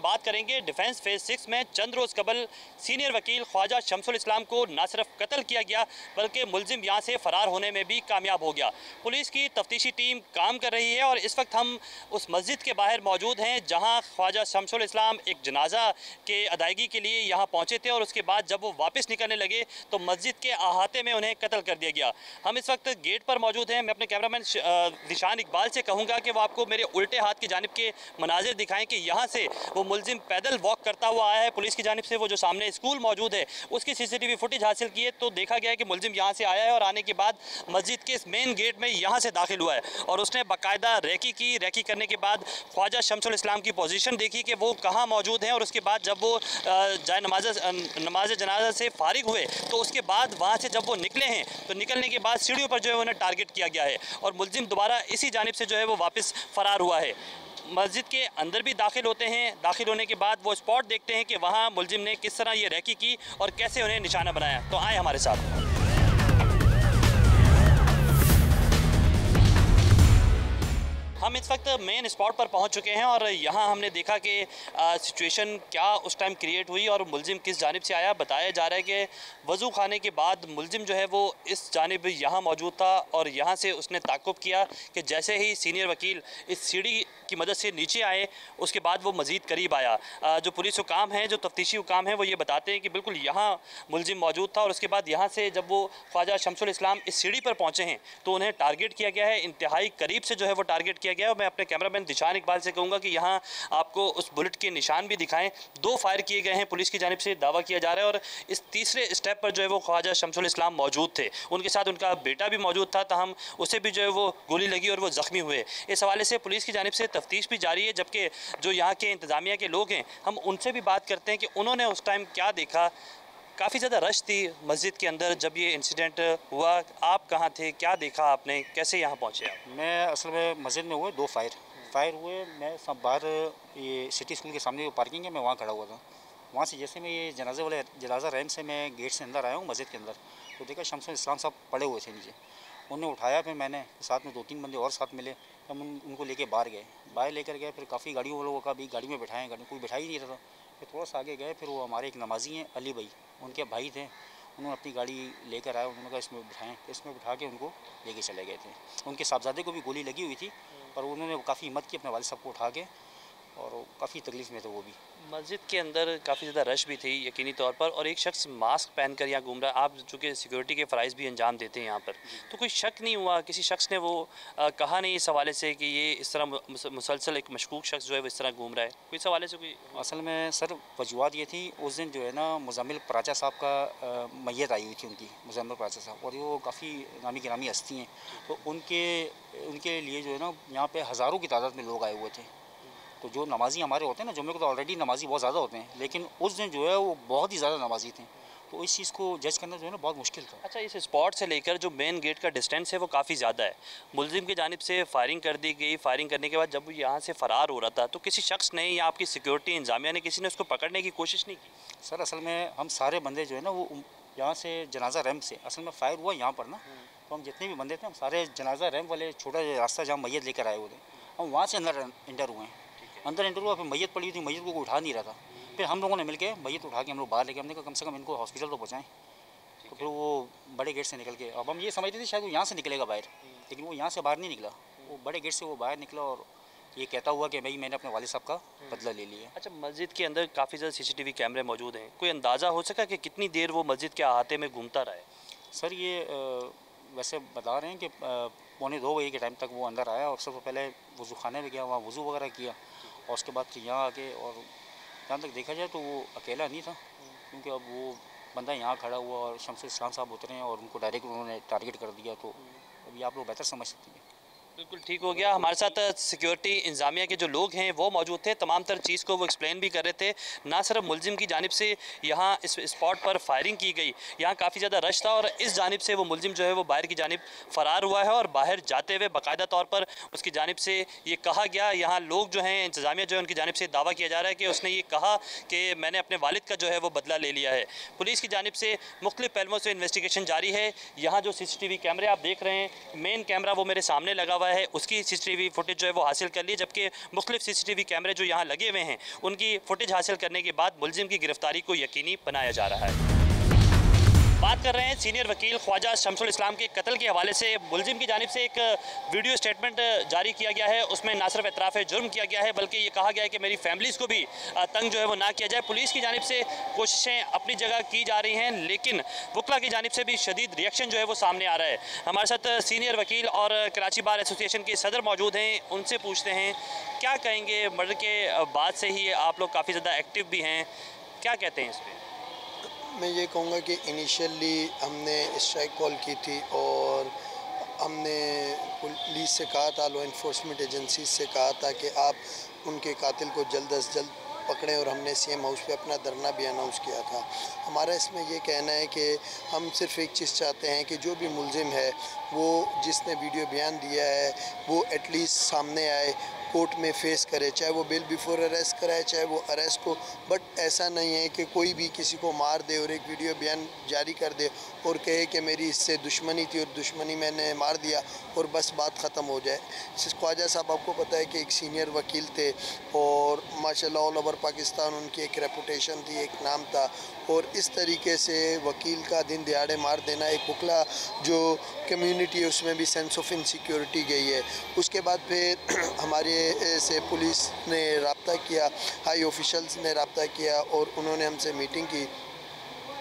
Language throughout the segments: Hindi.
बात करेंगे डिफेंस फेज 6 में चंद रोज़ कबल सीनियर वकील ख्वाजा शमसुल इस्लाम को न सिर्फ कत्ल किया गया बल्कि मुलजिम यहाँ से फ़रार होने में भी कामयाब हो गया। पुलिस की तफ्तीशी टीम काम कर रही है और इस वक्त हम उस मस्जिद के बाहर मौजूद हैं जहाँ ख्वाजा शमसुल इस्लाम एक जनाजा के अदायगी के लिए यहाँ पहुँचे थे और उसके बाद जब वो वापस निकलने लगे तो मस्जिद के अहाते में उन्हें कत्ल कर दिया गया। हम इस वक्त गेट पर मौजूद हैं। मैं अपने कैमरामैन निशान इकबाल से कहूँगा कि वो आपको मेरे उल्टे हाथ की जानिब के मनाजिर दिखाएं कि यहाँ से वो मुलजिम पैदल वॉक करता हुआ आया है। पुलिस की जानिब से वो जो सामने स्कूल मौजूद है उसकी CCTV फुटेज हासिल की है तो देखा गया है कि मुलजिम यहाँ से आया है और आने के बाद मस्जिद के मेन गेट में यहाँ से दाखिल हुआ है और उसने बाकायदा रेकी की। रेकी करने के बाद ख्वाजा शमसुल इस्लाम की पोजीशन देखी कि वो कहाँ मौजूद हैं और उसके बाद जब वो नमाज जनाजा से फारिग हुए तो उसके बाद वहाँ से जब वो निकले हैं तो निकलने के बाद सीढ़ियों पर जो है उन्हें टारगेट किया गया है और मुलजिम दोबारा इसी जानिब से जो है वो वापस फ़रार हुआ है। मस्जिद के अंदर भी दाखिल होते हैं। दाखिल होने के बाद वो स्पॉट देखते हैं कि वहाँ मुलजिम ने किस तरह ये रेकी की और कैसे उन्हें निशाना बनाया। तो आए हमारे साथ। हम इस वक्त मेन स्पॉट पर पहुंच चुके हैं और यहाँ हमने देखा कि सिचुएशन क्या उस टाइम क्रिएट हुई और मुलजिम किस जानिब से आया। बताया जा रहा है कि वज़ू खाने के बाद मुलजिम जो है वो इस जानिब यहाँ मौजूद था और यहाँ से उसने ताक़ुब किया कि जैसे ही सीनियर वकील इस सीढ़ी की मदद से नीचे आए उसके बाद वो मज़ीद करीब आया। जो पुलिस हुकाम हैं, जो तफ्तीशी हुकाम हैं, वो ये बताते हैं कि बिल्कुल यहाँ मुलजिम मौजूद था और उसके बाद यहाँ से जब वो ख्वाजा शमसुल इस्लाम इस सीढ़ी पर पहुँचे हैं तो उन्हें टारगेट किया गया है। इंतहाई करीब से जो है वो टारगेट किया गया है। मैं अपने कैमरामैन निशान इकबाल से कहूँगा कि यहाँ आपको उस बुलेट के निशान भी दिखाएं। 2 फायर किए गए हैं पुलिस की जानिब से, दावा किया जा रहा है और इस तीसरे स्टेप पर जो है वो ख्वाजा शमसुल इस्लाम मौजूद थे। उनके साथ उनका बेटा भी मौजूद था, ताहम उसे भी जो है वो गोली लगी और वो ज़ख्मी हुए। इस हवाले से पुलिस की जानिब से तफ्तीश भी जारी है, जबकि जो यहाँ के इंतज़ामिया के लोग हैं हम उनसे भी बात करते हैं कि उन्होंने उस टाइम क्या देखा। काफ़ी ज़्यादा रश थी मस्जिद के अंदर जब ये इंसिडेंट हुआ। आप कहाँ थे, क्या देखा आपने, कैसे यहाँ पहुँचे आप? मैं असल में मस्जिद में हुए 2 फायर हुए। मैं सब बाहर ये सिटी स्कूल के सामने जो पार्किंग है मैं वहाँ खड़ा हुआ था। वहाँ से जैसे मैं ये जनाजा रैम से मैं गेट से अंदर आया हूँ मस्जिद के अंदर तो देखा शमसुल इस्लाम साहब पड़े हुए थे नीचे। उन्हें उठाया, फिर मैंने साथ में 2-3 बंदे और साथ मिले। हम उनको लेके बाहर लेकर गए। फिर काफ़ी गाड़ियों वालों का भी गाड़ी में बैठाएँ, गाड़ी कोई बैठा ही नहीं रहा था। फिर थोड़ा सा आगे गए, फिर वो हमारे एक नमाजी हैं अली भाई, उनके भाई थे, उन्होंने अपनी गाड़ी लेकर आए। उन्होंने कहा इसमें बिठाएं, तो इसमें बिठा के उनको लेके चले गए थे। उनके साहबजादे को भी गोली लगी हुई थी पर उन्होंने काफ़ी हिम्मत की अपने वालिद साहब को उठा के, और काफ़ी तकलीफ़ में थे वो भी। मस्जिद के अंदर काफ़ी ज़्यादा रश भी थी यकीनी तौर पर और एक शख्स मास्क पहनकर यहाँ घूम रहा है। आप चूँकि सिक्योरिटी के फ़राइज़ भी अंजाम देते हैं यहाँ पर, तो कोई शक नहीं हुआ, किसी शख्स ने वो कहा नहीं इस हवाले से कि ये इस तरह मुसलसल एक मशकूक शख्स जो है वो इस तरह घूम रहा है, कोई इस हवाले से कोई? असल में सर वजूहत ये थी, उस दिन जो है ना मुज़म्मिल पराचा साहब का मैयत आई हुई थी उनकी, मुज़म्मिल पराचा साहब, और वो काफ़ी नामी गिरामी हस्ती हैं। तो उनके लिए जो है ना यहाँ पे हज़ारों की तादाद में लोग आए हुए थे। तो जो नमाजी हमारे होते हैं ना, जुम्मे को तो ऑलरेडी नमाजी बहुत ज़्यादा होते हैं, लेकिन उस दिन जो है वो बहुत ही ज़्यादा नमाजी थे। तो इस चीज़ को जज करना जो है ना बहुत मुश्किल था। अच्छा, इस स्पॉट से लेकर जो मेन गेट का डिस्टेंस है वो काफ़ी ज़्यादा है। मुलजिम की जानिब से फायरिंग कर दी गई। फायरिंग करने के बाद जब वो यहाँ से फ़रार हो रहा था तो किसी शख्स ने या आपकी सिक्योरिटी इंतजामिया ने किसी ने उसको पकड़ने की कोशिश नहीं की? सर असल में हम सारे बंदे जो है ना वो यहाँ से जनाजा रैम्प से, असल में फायर हुआ यहाँ पर ना, तो हम जितने भी बंदे थे हम सारे जनाजा रैम्प वाले छोटा रास्ता जहाँ मैयत लेकर आए हुए थे, हम वहाँ से अंदर इंटर हुए हैं। अंदर इंटर हुआ, फिर मैयत पड़ी हुई थी, मैयत को उठा नहीं रहा था। फिर हम लोगों ने मिलके मैयत उठा के हम लोग बाहर लेके, हमने कहा कम से कम इनको हॉस्पिटल तो पहुँचाएँ। तो फिर वो बड़े गेट से निकल के, अब हम ये समझते थे शायद वो यहाँ से निकलेगा बाहर, लेकिन वो यहाँ से बाहर नहीं निकला, वो बड़े गेट से वो बाहर निकला और ये कहता हुआ कि भाई मैंने अपने वालिद साहब का बदला ले लिया। अच्छा, मस्जिद के अंदर काफ़ी ज़्यादा CCTV कैमरे मौजूद हैं, कोई अंदाज़ा हो सका कि कितनी देर वो मस्जिद के अहाते में घूमता रहा है? सर ये वैसे बता रहे हैं कि 1:45 बजे के टाइम तक वो अंदर आया और सबसे पहले वज़ू खाने में गया, वहाँ वज़ू वगैरह किया और उसके बाद फिर यहाँ आके, और जहाँ तक देखा जाए तो वो अकेला नहीं था, क्योंकि अब वो बंदा यहाँ खड़ा हुआ और शमसुल इस्लाम साहब उतरे हैं और उनको डायरेक्ट उन्होंने टारगेट कर दिया। तो अभी आप लोग बेहतर समझ सकते हैं। बिल्कुल ठीक हो गया। हमारे साथ सिक्योरिटी इंतजामिया के जो लोग हैं वो मौजूद थे, तमाम तर चीज़ को वो एक्सप्लेन भी कर रहे थे। ना सिर्फ मुलजिम की जानिब से यहाँ इस स्पॉट पर फायरिंग की गई, यहाँ काफ़ी ज़्यादा रश था और इस जानिब से वो मुलजिम जो है वो बाहर की जानिब फ़रार हुआ है और बाहर जाते हुए बाकायदा तौर पर उसकी जानिब से ये कहा गया, यहाँ लोग जो हैं इंतजामिया जो है उनकी जानिब से दावा किया जा रहा है कि उसने ये कहा कि मैंने अपने वालिद का जो है वो बदला ले लिया है। पुलिस की जानिब से मुख्तलिफ पहलुओं से इन्वेस्टिगेशन जारी है। यहाँ जो CCTV कैमरे आप देख रहे हैं, मेन कैमरा वो मेरे सामने लगा हुआ हुआ है उसकी CCTV फुटेज जो है वो हासिल कर ली, जबकि मुख्तलिफ CCTV कैमरे जो यहाँ लगे हुए हैं उनकी फुटेज हासिल करने के बाद मुलजिम की गिरफ्तारी को यकीनी बनाया जा रहा है। बात कर रहे हैं सीनियर वकील ख्वाजा शमसुल इस्लाम के कत्ल के हवाले से। मुलजिम की जानिब से एक वीडियो स्टेटमेंट जारी किया गया है, उसमें ना सिर्फ एतराफ़ जुर्म किया गया है बल्कि ये कहा गया है कि मेरी फैमिलीज़ को भी तंग जो है वो ना किया जाए। पुलिस की जानिब से कोशिशें अपनी जगह की जा रही हैं, लेकिन वकला की जानिब से भी शदीद रिएक्शन जो है वो सामने आ रहा है। हमारे साथ सीनियर वकील और कराची बार एसोसिएशन के सदर मौजूद हैं, उनसे पूछते हैं क्या कहेंगे। मर्डर के बाद से ही आप लोग काफ़ी ज़्यादा एक्टिव भी हैं, क्या कहते हैं इस पर? मैं ये कहूँगा कि इनिशियली हमने स्ट्राइक कॉल की थी और हमने पुलिस से कहा था, लॉ इन्फोर्समेंट एजेंसी से कहा था कि आप उनके कातिल को जल्द अज जल्द पकड़ें, और हमने CM हाउस पे अपना धरना भी अनाउंस किया था। हमारा इसमें ये कहना है कि हम सिर्फ एक चीज़ चाहते हैं कि जो भी मुलजिम है वो जिसने वीडियो बयान दिया है वो एटलीस्ट सामने आए, कोर्ट में फेस करे, चाहे वो बेल बिफोर अरेस्ट कराए चाहे वो अरेस्ट हो। बट ऐसा नहीं है कि कोई भी किसी को मार दे और एक वीडियो बयान जारी कर दे और कहे कि मेरी इससे दुश्मनी थी और दुश्मनी मैंने मार दिया और बस बात ख़त्म हो जाए। ख्वाजा साहब आपको पता है कि एक सीनियर वकील थे और माशाल्लाह ऑल ओवर पाकिस्तान उनकी एक रेपुटेशन थी, एक नाम था, और इस तरीके से वकील का दिन दिहाड़े मार देना, एक वकला जो कम्युनिटी है उसमें भी सेंस ऑफ इनसिक्योरिटी गई है। उसके बाद फिर हमारे से पुलिस ने रब्ता किया, हाई ऑफिशल्स ने रब्ता किया और उन्होंने हमसे मीटिंग की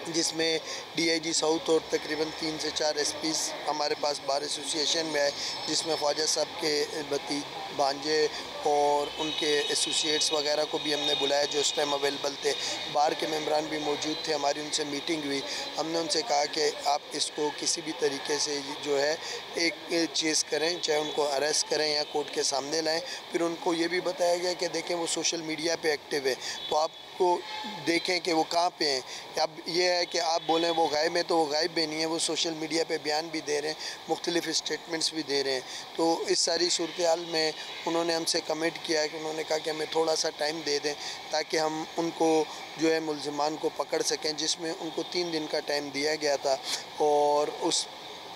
जिसमें DIG साउथ और तकरीबन 3 से 4 SPs हमारे पास बार एसोसिएशन में आए, जिसमें ख्वाजा साहब के भांजे और उनके एसोसिएट्स वगैरह को भी हमने बुलाया जो उस टाइम अवेलेबल थे। बार के मेंबरान भी मौजूद थे, हमारी उनसे मीटिंग हुई। हमने उनसे कहा कि आप इसको किसी भी तरीके से जो है एक चेज़ करें, चाहे उनको अरेस्ट करें या कोर्ट के सामने लाएं। फिर उनको ये भी बताया गया कि देखें वो सोशल मीडिया पे एक्टिव है, तो आपको देखें कि वो कहाँ पे हैं। अब ये है कि आप बोलें वो गायब है, तो वो गायब भी नहीं है, वो सोशल मीडिया पे बयान भी दे रहे हैं, मुख्तलिफ स्टेटमेंट्स भी दे रहे हैं। तो इस सारी सूरत हाल में उन्होंने हमसे कमिट किया कि उन्होंने कहा कि हमें थोड़ा सा टाइम दे दें ताकि हम उनको जो है मुलजिमान को पकड़ सकें, जिसमें उनको 3 दिन का टाइम दिया गया था। और उस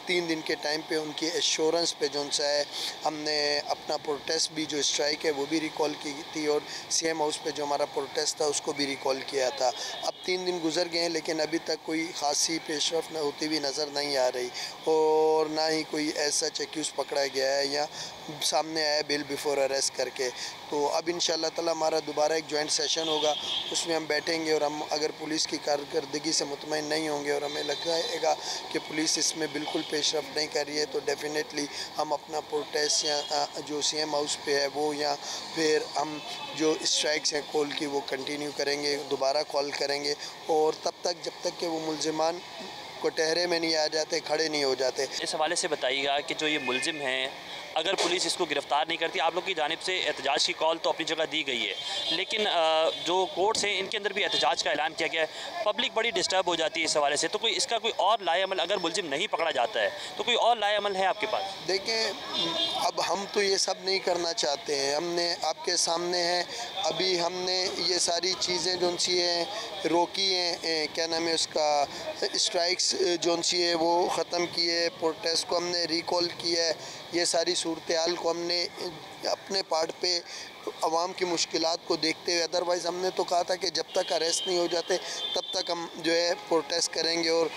3 दिन के टाइम पे उनकी एश्योरेंस पे जो सा है हमने अपना प्रोटेस्ट भी जो स्ट्राइक है वो भी रिकॉल की थी और CM हाउस पे जो हमारा प्रोटेस्ट था उसको भी रिकॉल किया था। अब 3 दिन गुजर गए हैं लेकिन अभी तक कोई खासी पेशरफ न होती हुई नज़र नहीं आ रही और ना ही कोई ऐसा एक्यूज़ पकड़ा गया है या सामने आया बेल बिफोर अरेस्ट करके। तो अब इंशाल्लाह ताला हमारा दोबारा एक जॉइंट सेशन होगा, उसमें हम बैठेंगे और हम अगर पुलिस की कारकर्दगी से मुतमईन नहीं होंगे और हमें लगेगा कि पुलिस इसमें बिल्कुल पेशरफ नहीं कर रही है तो डेफिनेटली हम अपना प्रोटेस्ट या जो CM हाउस पे है वो या फिर हम जो स्ट्राइक्स हैं कॉल की वो कंटिन्यू करेंगे, दोबारा कॉल करेंगे। और तब तक जब तक कि वो मुलजिमान को टहरे में नहीं आ जाते, खड़े नहीं हो जाते। इस हवाले से बताइएगा कि जो ये मुलजिम हैं, अगर पुलिस इसको गिरफ़्तार नहीं करती, आप लोग की जानिब से एहतजाज की कॉल तो अपनी जगह दी गई है, लेकिन जो कोर्ट्स हैं इनके अंदर भी एहतजाज का ऐलान किया गया है, पब्लिक बड़ी डिस्टर्ब हो जाती है इस हवाले से। तो कोई इसका कोई और लाएअमल, अगर मुलजिम नहीं पकड़ा जाता है तो कोई और लाएअमल है आपके पास? देखें अब हम तो ये सब नहीं करना चाहते हैं, हमने आपके सामने है, अभी हमने ये सारी चीज़ें जो सी हैं रोकी हैं, क्या नाम है उसका, स्ट्राइक्स जो सी है वो ख़त्म की है, प्रोटेस्ट को हमने रिकॉल किया है, ये सारी सूरत हाल को हमने अपने पार्ट पे आवाम की मुश्किलात को देखते हुए, अदरवाइज़ हमने तो कहा था कि जब तक अरेस्ट नहीं हो जाते तब तक हम जो है प्रोटेस्ट करेंगे और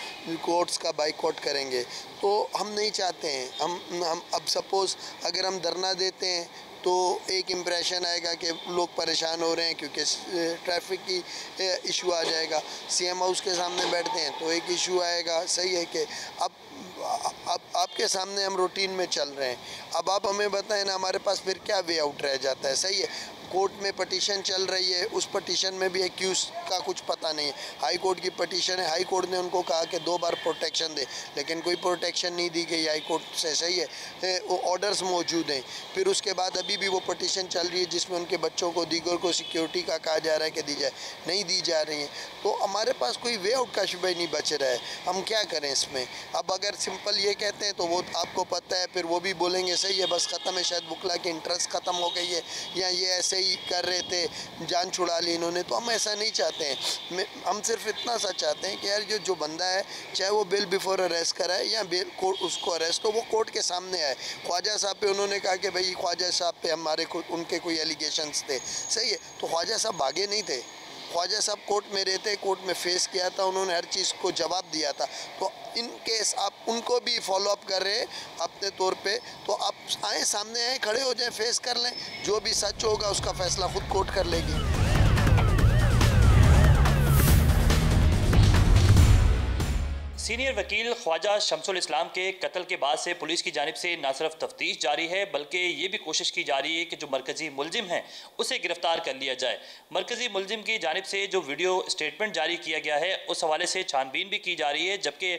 कोर्ट्स का बाइकआउट करेंगे। तो हम नहीं चाहते हैं, हम अब सपोज़ अगर हम धरना देते हैं तो एक इम्प्रेशन आएगा कि लोग परेशान हो रहे हैं क्योंकि ट्रैफिक की इशू आ जाएगा। CM हाउस के सामने बैठते हैं तो एक इशू आएगा। सही है कि अब आपके सामने हम रूटीन में चल रहे हैं, अब आप हमें बताएं ना हमारे पास फिर क्या वे आउट रह जाता है। सही है, कोर्ट में पटिशन चल रही है, उस पटिशन में भी एक्यूज का कुछ पता नहीं है, हाई कोर्ट की पटिशन है, हाई कोर्ट ने उनको कहा कि 2 बार प्रोटेक्शन दे, लेकिन कोई प्रोटेक्शन नहीं दी गई हाई कोर्ट से। सही है, वो ऑर्डर्स मौजूद हैं। फिर उसके बाद अभी भी वो पटिशन चल रही है जिसमें उनके बच्चों को दीगर को सिक्योरिटी का कहा जा रहा है कि दी जाए, नहीं दी जा रही हैं। तो हमारे पास कोई वे आउट का शुबह नहीं बच रहा है, हम क्या करें इसमें। अब अगर सिंपल ये कहते हैं तो वो आपको पता है, फिर वो भी बोलेंगे सही है बस ख़त्म है, शायद बुकला की इंटरेस्ट ख़त्म हो गई है या ये ऐसे ही कर रहे थे, जान छुड़ा ली इन्होंने, तो हम ऐसा नहीं चाहते हैं। हम सिर्फ इतना सा चाहते हैं कि यार जो बंदा है, चाहे वो बेल बिफोर अरेस्ट कराए या बेल कोर्ट उसको अरेस्ट हो, वो कोर्ट के सामने आए। ख्वाजा साहब पे उन्होंने कहा कि भाई ख्वाजा साहब पे हमारे उनके कोई एलिगेशंस थे, सही है, तो ख्वाजा साहब भागे नहीं थे। ख्वाजा साहब कोर्ट में रहते, कोर्ट में फेस किया था, उन्होंने हर चीज़ को जवाब दिया था। तो इन केस आप उनको भी फॉलो अप कर रहे हैं अपने तौर पे, तो आप आए, सामने आए, खड़े हो जाएं, फेस कर लें, जो भी सच होगा उसका फैसला खुद कोर्ट कर लेगी। सीनियर वकील ख्वाजा शमसुल इस्लाम के कत्ल के बाद से पुलिस की जानिब से न सिर्फ तफ्तीश जारी है, बल्कि ये भी कोशिश की जा रही है कि जो मरकज़ी मुलजिम है उसे गिरफ्तार कर लिया जाए। मरकज़ी मुलजिम की जानिब से जो वीडियो स्टेटमेंट जारी किया गया है उस हवाले से छानबीन भी की जा रही है, जबकि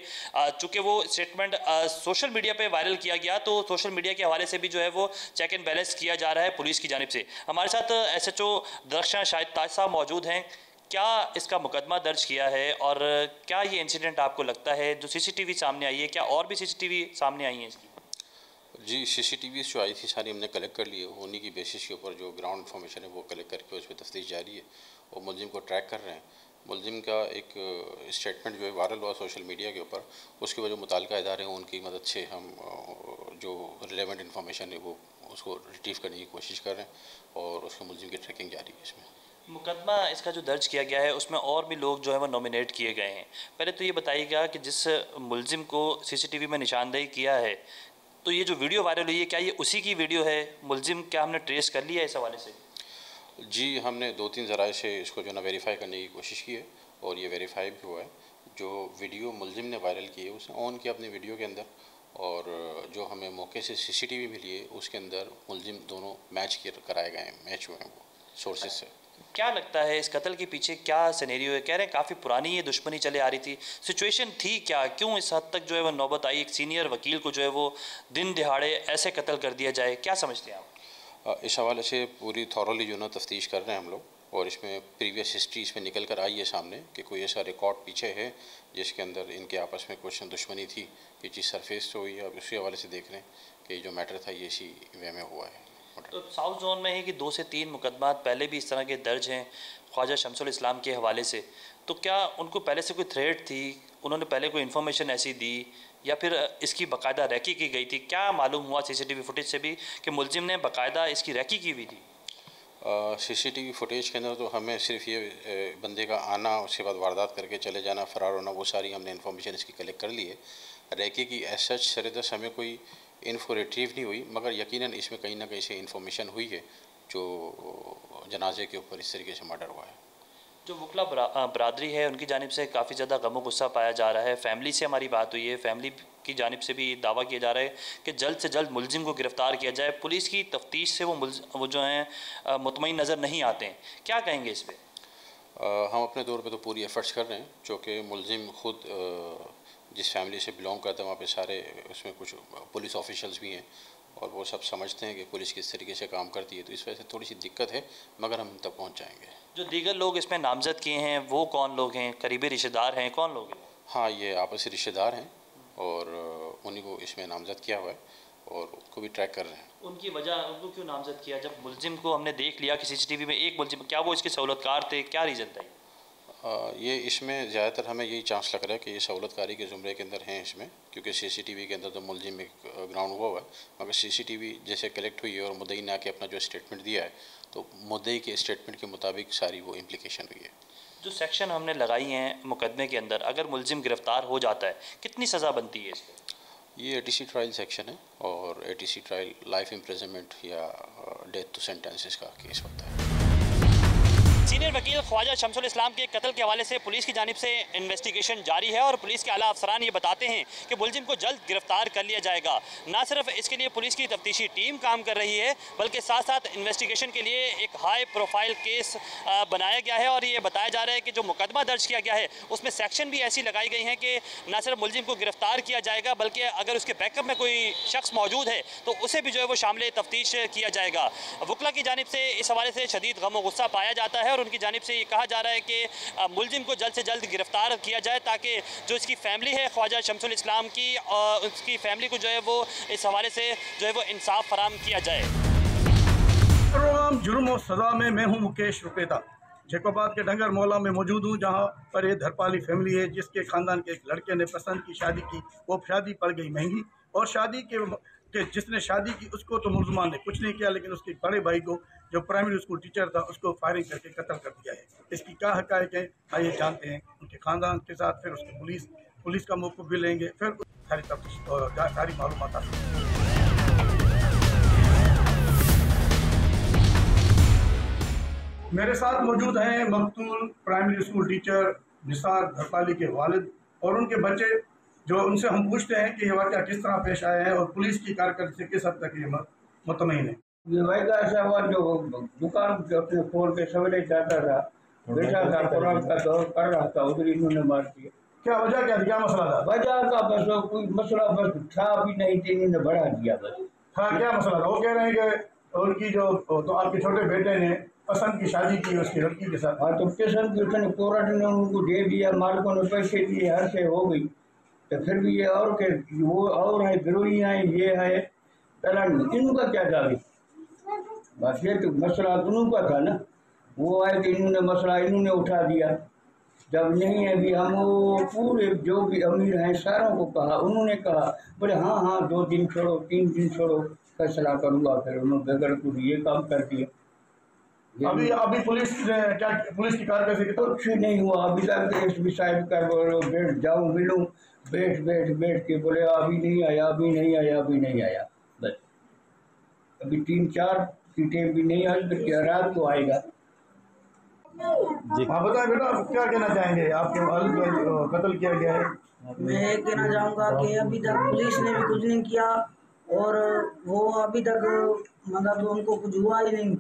चूँकि वो स्टेटमेंट सोशल मीडिया पर वायरल किया गया तो सोशल मीडिया के हवाले से भी जो है वो चेक एंड बैलेंस किया जा रहा है पुलिस की जानिब से। हमारे साथ SHO दरख्शां शाहिद ताज साहब मौजूद हैं। क्या इसका मुकदमा दर्ज किया है और क्या ये इंसिडेंट आपको लगता है जो CCTV सामने आई है, क्या और भी CCTV सामने आई हैं इसकी? जी, CCTV जो आई थी सारी हमने कलेक्ट कर ली है। उन्हीं की बेसिस के ऊपर जो ग्राउंड इन्फॉर्मेशन है वो कलेक्ट करके उस पर तफ्तीश जारी है और मुलजिम को ट्रैक कर रहे हैं। मुलजिम का एक स्टेटमेंट जो है वायरल हुआ सोशल मीडिया के ऊपर, उसके वजह मुताल्लिका इदारे हैं उनकी मदद से हम जो रिलेवेंट इन्फॉर्मेशन है वो उसको रिट्रीव करने की कोशिश कर रहे हैं और उसके मुलजिम की ट्रैकिंग जारी है। इसमें मुकदमा इसका जो दर्ज किया गया है उसमें और भी लोग जो है वो नॉमिनेट किए गए हैं। पहले तो ये बताइएगा कि जिस मुलजिम को CCTV में निशानदेही किया है, तो ये जो वीडियो वायरल हुई है क्या ये उसी की वीडियो है? मुलजिम क्या हमने ट्रेस कर लिया है इस हवाले से? जी, हमने 2-3 ज़राए से इसको जो ना वेरीफाई करने की कोशिश की है और ये वेरीफाई भी हुआ है। जो वीडियो मुलजिम ने वायरल की है उसने ऑन किया अपने वीडियो के अंदर और जो हमें मौके से CCTV मिली है उसके अंदर मुलजिम दोनों मैच कराए गए हैं, मैच हुए हैं वो सोर्सेज से। क्या लगता है इस कत्ल के पीछे क्या सिनेरियो है? कह रहे हैं काफ़ी पुरानी ये दुश्मनी चले आ रही थी, सिचुएशन थी क्या, क्यों इस हद तक जो है वो नौबत आई एक सीनियर वकील को जो है वो दिन दिहाड़े ऐसे कत्ल कर दिया जाए? क्या समझते हैं आप? इस हवाले से पूरी थॉरली जो ना तफ्तीश कर रहे हैं हम लोग और इसमें प्रीवियस हिस्ट्री इसमें निकल कर आई है सामने कि कोई ऐसा रिकॉर्ड पीछे है जिसके अंदर इनके आपस में कुछ दुश्मनी थी। ये चीज़ सरफेस तो हुई है, अब उसी हवाले से देख रहे हैं कि जो मैटर था ये इसी वे में हुआ है। तो साउथ जोन में है कि 2 से 3 मुकदमात पहले भी इस तरह के दर्ज हैं ख्वाजा शमसुल इस्लाम के हवाले से, तो क्या उनको पहले से कोई थ्रेट थी, उन्होंने पहले कोई इन्फॉर्मेशन ऐसी दी या फिर इसकी बाकायदा रैकी की गई थी? क्या मालूम हुआ CCTV फुटेज से भी कि मुलजिम ने बाकायदा इसकी रैकी की हुई थी? CCTV फुटेज के अंदर तो हमें सिर्फ ये बंदे का आना, उसके बाद वारदात करके चले जाना, फ़रार होना, वो सारी हमने इन्फॉर्मेशन इसकी कलेक्ट कर ली है। रैकी की एज सच सरेदस हमें कोई इन्फो रिट्रीव नहीं हुई, मगर यकीनन इसमें कहीं ना कहीं से इन्फॉर्मेशन हुई है जो जनाजे के ऊपर इस तरीके से मर्डर हुआ है। जो वकला बरादरी है उनकी जानिब से काफ़ी ज़्यादा गम गुस्सा पाया जा रहा है। फैमिली से हमारी बात हुई है, फैमिली की जानिब से भी दावा किया जा रहा है कि जल्द से जल्द मुलजिम को गिरफ़्तार किया जाए। पुलिस की तफ्तीश से वो जो हैं मुतमईन नज़र नहीं आते हैं, क्या कहेंगे इस पर? हम अपने तौर पे तो पूरी एफ़र्ट्स कर रहे हैं, चूँकि मुलजिम ख़ुद जिस फैमिली से बिलोंग करते हैं वहाँ पे सारे उसमें कुछ पुलिस ऑफिशियल्स भी हैं और वो सब समझते हैं कि पुलिस किस तरीके से काम करती है, तो इस वजह से थोड़ी सी दिक्कत है, मगर हम तक पहुँच जाएंगे। जो दीगर लोग इसमें नामजद किए हैं वो कौन लोग हैं? करीबी रिश्तेदार हैं, कौन लोग हैं? हाँ, ये आपसी रिश्तेदार हैं और उन्हीं को इसमें नामजद किया हुआ है और उसको भी ट्रैक कर रहे हैं। उनकी वजह, उनको क्यों नामजद किया? जब मुलजिम को हमने देख लिया कि CCTV में एक मुलजिम, क्या वो इसके सहूलतकार थे? क्या रीज़न था? ये इसमें ज़्यादातर हमें यही चांस लग रहा है कि ये सहूलतकारी के ज़ुमरे के अंदर हैं इसमें, क्योंकि CCTV के अंदर तो मुलजिम एक ग्राउंड हुआ है, मगर CCTV जैसे कलेक्ट हुई है और मुद्दई ने आके अपना जो स्टेटमेंट दिया है तो मुद्दई के स्टेटमेंट के मुताबिक सारी वो इम्प्लिकेशन हुई है। जो सेक्शन हमने लगाई हैं मुकदमे के अंदर, अगर मुलजिम गिरफ़्तार हो जाता है कितनी सज़ा बनती है इसको? ये ATC ट्रायल सेक्शन है और ATC ट्रायल लाइफ इम्प्रिजनमेंट या डेथ टू सेंटेंसेस का केस होता है। सीनियर वकील ख्वाजा शमसुल इस्लाम के कत्ल के हवाले से पुलिस की जानिब से इन्वेस्टिगेशन जारी है और पुलिस के आला अफसरान ये बताते हैं कि मुलजिम को जल्द गिरफ्तार कर लिया जाएगा। ना सिर्फ इसके लिए पुलिस की तफ्तीशी टीम काम कर रही है, बल्कि साथ साथ इन्वेस्टिगेशन के लिए एक हाई प्रोफाइल केस बनाया गया है और ये बताया जा रहा है कि जो मुकदमा दर्ज किया गया है उसमें सेक्शन भी ऐसी लगाई गई हैं कि ना सिर्फ मुलजिम को गिरफ्तार किया जाएगा, बल्कि अगर उसके बैकअप में कोई शख्स मौजूद है तो उसे भी जो है वो शामिल तफ्तीश किया जाएगा। वकला की जानिब से इस हवाले से शदीद गम गुस्सा पाया जाता है और उनकी जानिब से ये कहा जा रहा है कि मुलजिम को जल्द से जल्द गिरफ्तार किया जाए ताकि जो इसकी फैमिली है ख्वाजा शमसुल इस्लाम की, उसकी फैमिली को जो है वो इस हवाले से जो है वो इंसाफ फराहम किया जाए। प्रोग्राम जुर्म और सज़ा में मैं हूं मुकेश रुपेता। जैकोबाद के डंगर मौला में मौजूद हूं, जहां पर ये धरपाली फैमिली है जिसके खानदान के एक लड़के ने पसंद की शादी की। वो शादी पड़ गई महंगी और शादी के जिसने शादी की उसको तो मुलजमान ने कुछ नहीं किया, लेकिन उसके बड़े भाई को जो प्राइमरी स्कूल टीचर था उसको फायरिंग करके कत्ल कर दिया है। इसकी क्या हक़ाइक़ है आइए जानते हैं उनके खानदान के साथ, फिर उसकी पुलिस का मौक़िफ़ भी लेंगे, फिर सारी तफ्तीश और सारी मालूमात हासिल करेंगे। मेरे साथ मौजूद हैं मकतूल प्राइमरी स्कूल टीचर निसार धरपाली के वालिद और उनके बच्चे, जो उनसे हम पूछते हैं कि ये वाक़या किस तरह पेश आया है और पुलिस की कारकर्दगी से किस हद तक ये मुतमईन है। ये वाक़या ऐसा हुआ, जो दुकान अपने खोल के सवेरे जाता था, बैठा था, कुरान का दौर कर रहा था, उधर इन्होंने मार दिया। क्या वजह क्या थी, क्या मसला था? वजह का बस कोई मसला बस था भी नहीं थी, इन्होंने बढ़ा दिया बस। हाँ, क्या मसला था? वो कह रहे हैं कि उनकी जो तो आपके छोटे बेटे ने पसंद की शादी की उसकी लड़की के साथ। हाँ, तो पसंद की उसने कोर्ट ने उनको दे दिया, मालिकों ने पैसे दिए, हर से हो गई। तो फिर भी ये और के वो और है, गिरोही है, ये है, पहला इनका क्या दावी? बस ये तो मसला दोनों का था ना। वो आए कि इन्होंने मसला इन्होंने उठा दिया। जब नहीं है भी हम वो पूरे जो भी अमीर हैं सारों को कहा, उन्होंने कहा बोले हाँ 2 दिन छोड़ो, 3 दिन छोड़ो, फैसला करूँगा। फिर उन्होंने बगैर कुछ ये काम कर दिया। अभी पुलिस की कारकर्दगी कुछ नहीं हुआ अभी तक। एसपी साहब का बैठ जाऊँ मिलूँ, बैठ के बोले अभी नहीं आया। बस अभी 3-4 सीटें भी नहीं आई, फिर रात को आएगा। जी हाँ, बताएं बेटा, क्या कहना चाहेंगे? आपके वालिद को कत्ल किया गया है। मैं ये कहना चाहूँगा कि अभी तक पुलिस ने भी कुछ नहीं किया और वो अभी तक मतलब उनको कुछ हुआ ही नहीं,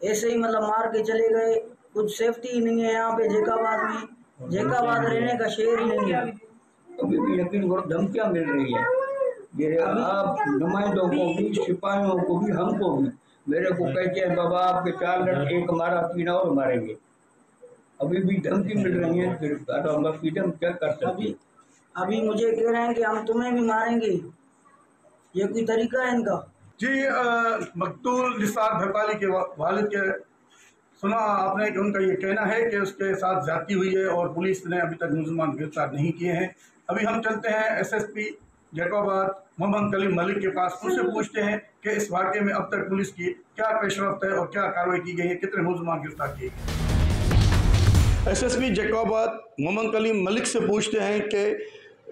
ऐसे ही मतलब मार के चले गए। कुछ सेफ्टी ही नहीं है यहाँ पे जैकाबाद में, जैकाबाद रहने का शहर ही नहीं है। अभी भी यकीन करो धमकियाँ मिल रही है, ये आप नुमाइंदों को भी, सिपाहियों को भी, हमको भी। मेरे को कहते हैं बाबा आपके 4 लड़के, एक मारा 3 और मारेंगे। अभी भी धमकी मिल रही है, फिर हम क्या कर सकते? अभी मुझे कह रहे हैं कि हम तुम्हें भी मारेंगे, ये कोई तरीका है इनका? जी, मकतूल निसार धरपाली के वालिद के सुना आपने कि उनका ये कहना है कि उसके साथ ज्यादती हुई है और पुलिस ने अभी तक मुलजमान गिरफ्तार नहीं किए हैं। अभी हम चलते हैं एसएसपी जैकोबाद मोहम्मद कलीम मलिक के पास, उनसे पूछते हैं कि इस वाक़े में अब तक पुलिस की क्या पेशरफ्त है और क्या कार्रवाई की गई है, कितने मुलजमान गिरफ्तार किए गए। एसएसपी जैकोबाद मोहम्मद कलीम मलिक से पूछते हैं कि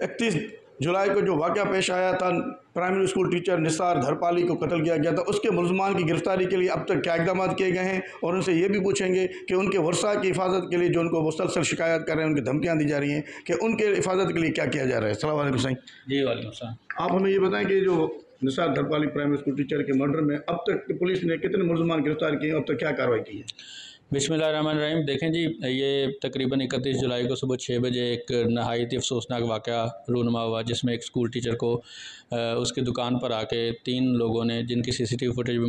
31 जुलाई को जो वाक़या पेश आया था, प्राइमरी स्कूल टीचर निसार धरपाली को कत्ल किया गया था, उसके मुलजमान की गिरफ्तारी के लिए अब तक क्या इक़दाम किए गए हैं, और उनसे ये भी पूछेंगे कि उनके वर्षा की हिफाजत के लिए जो उनको मुसलसल शिकायत कर रहे हैं, उनकी धमकियाँ दी जा रही हैं, कि उनके हिफाजत के लिए क्या किया जा रहा है। अस्सलाम वालेकुम सही। जी वालेकुम सलाम। आप हमें ये बताएं कि जो निसार धरपाली प्राइमरी स्कूल टीचर के मर्डर में अब तक पुलिस ने कितने मुलजमान गिरफ्तार किए हैं, अब तक क्या कार्रवाई की है? बिस्मिल्लाहिर्रहमानिर्रहीम। देखें जी, ये तकरीबन 31 जुलाई को सुबह 6 बजे एक नहायत अफसोसनाक वाक़या रूनुमा हुआ, जिसमें एक स्कूल टीचर को उसकी दुकान पर आके 3 लोगों ने, जिनकी सीसीटीवी फुटेज भी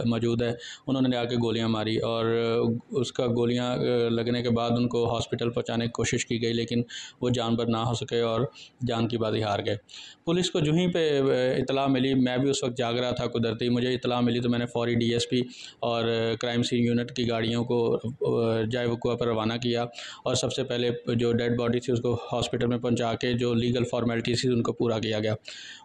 मौजूद है, उन्होंने आके गोलियां मारी और उसका गोलियां लगने के बाद उनको हॉस्पिटल पहुंचाने की कोशिश की गई, लेकिन वो जानबर ना हो सके और जान की बाजी हार गए। पुलिस को जो ही पे इतला मिली, मैं भी उस वक्त जाग रहा था, कुदरती मुझे इतला मिली तो मैंने फौरी DSP और क्राइम सीन यूनिट की गाड़ियों को जाए वक़ुआ पर रवाना किया और सबसे पहले जो डेड बॉडी थी उसको हॉस्पिटल में पहुंचा के जो लीगल फॉर्मेलिटीज़ थी उनको पूरा किया गया।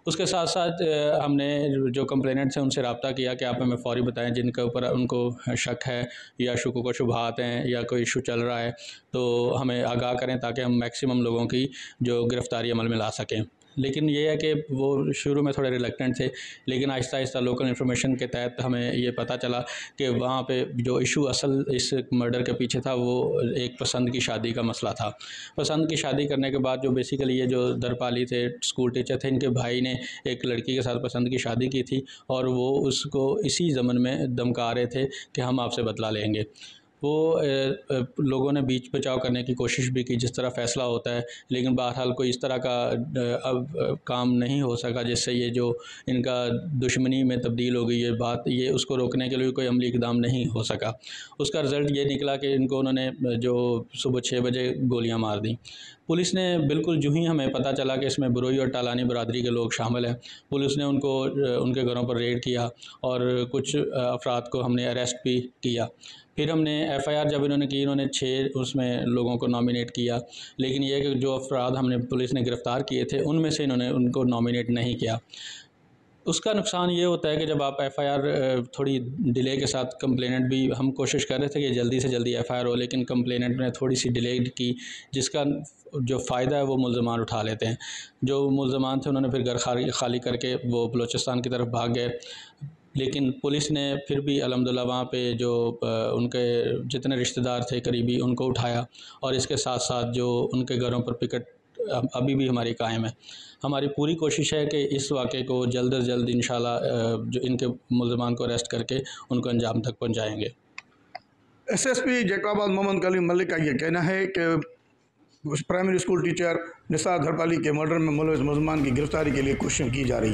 उसके साथ साथ हमने जो कंप्लेनेंट्स हैं उनसे रब्ता किया कि आप हमें फौरी बताएं जिनके ऊपर उनको शक है या शुक्क व शुबहात हैं या कोई इशू चल रहा है, तो हमें आगाह करें ताकि हम मैक्सिमम लोगों की जो गिरफ़्तारी अमल में ला सकें। लेकिन ये है कि वो शुरू में थोड़े रिलेक्टेंट थे, लेकिन आहिस्ता आहिस्ता लोकल इन्फॉर्मेशन के तहत हमें ये पता चला कि वहाँ पे जो इशू असल इस मर्डर के पीछे था वो एक पसंद की शादी का मसला था। पसंद की शादी करने के बाद जो बेसिकली ये जो धरपाली थे स्कूल टीचर थे, इनके भाई ने एक लड़की के साथ पसंद की शादी की थी और वो उसको इसी ज़मन में धमका रहे थे कि हम आपसे बदला लेंगे। वो लोगों ने बीच बचाव करने की कोशिश भी की जिस तरह फ़ैसला होता है, लेकिन बहरहाल कोई इस तरह का अब काम नहीं हो सका जिससे ये जो इनका दुश्मनी में तब्दील हो गई ये बात, ये उसको रोकने के लिए कोई अमली इक़दाम नहीं हो सका। उसका रिज़ल्ट ये निकला कि इनको उन्होंने जो सुबह 6 बजे गोलियां मार दी। पुलिस ने बिल्कुल जो ही हमें पता चला कि इसमें बरोई और टालानी बरादरी के लोग शामिल हैं, पुलिस ने उनको उनके घरों पर रेड किया और कुछ अफराद को हमने अरेस्ट भी किया। फिर हमने एफ़आईआर जब इन्होंने की, इन्होंने 6 उसमें लोगों को नॉमिनेट किया, लेकिन ये कि जो अफराद हमने पुलिस ने गिरफ़्तार किए थे उनमें से इन्होंने उनको नॉमिनेट नहीं किया। उसका नुकसान ये होता है कि जब आप एफ़आईआर थोड़ी डिले के साथ, कंप्लेनेंट भी हम कोशिश कर रहे थे कि जल्दी से जल्दी एफ़आईआर हो, लेकिन कंप्लेनेंट ने थोड़ी सी डिले की, जिसका जो फ़ायदा है वो मुल्ज़मान उठा लेते हैं। जो मुल्ज़मान थे उन्होंने फिर घर खाली करके वो बलूचिस्तान की तरफ भाग गए, लेकिन पुलिस ने फिर भी अल्हम्दुलिल्लाह वहाँ पे जो उनके जितने रिश्तेदार थे करीबी उनको उठाया, और इसके साथ साथ जो उनके घरों पर पिकेट अभी भी हमारी कायम है। हमारी पूरी कोशिश है कि इस वाक़े को जल्द से जल्द इंशाल्लाह जो इनके मुल्ज़मान को अरेस्ट करके उनको अंजाम तक पहुँचाएँगे। SSP जैकबाबाद मोहम्मद कलीम मलिक का ये कहना है कि प्राइमरी स्कूल टीचर निसार धरपाली के मर्डर में मुलविस मुल्ज़मान की गिरफ्तारी के लिए कोशिश की जा रही है।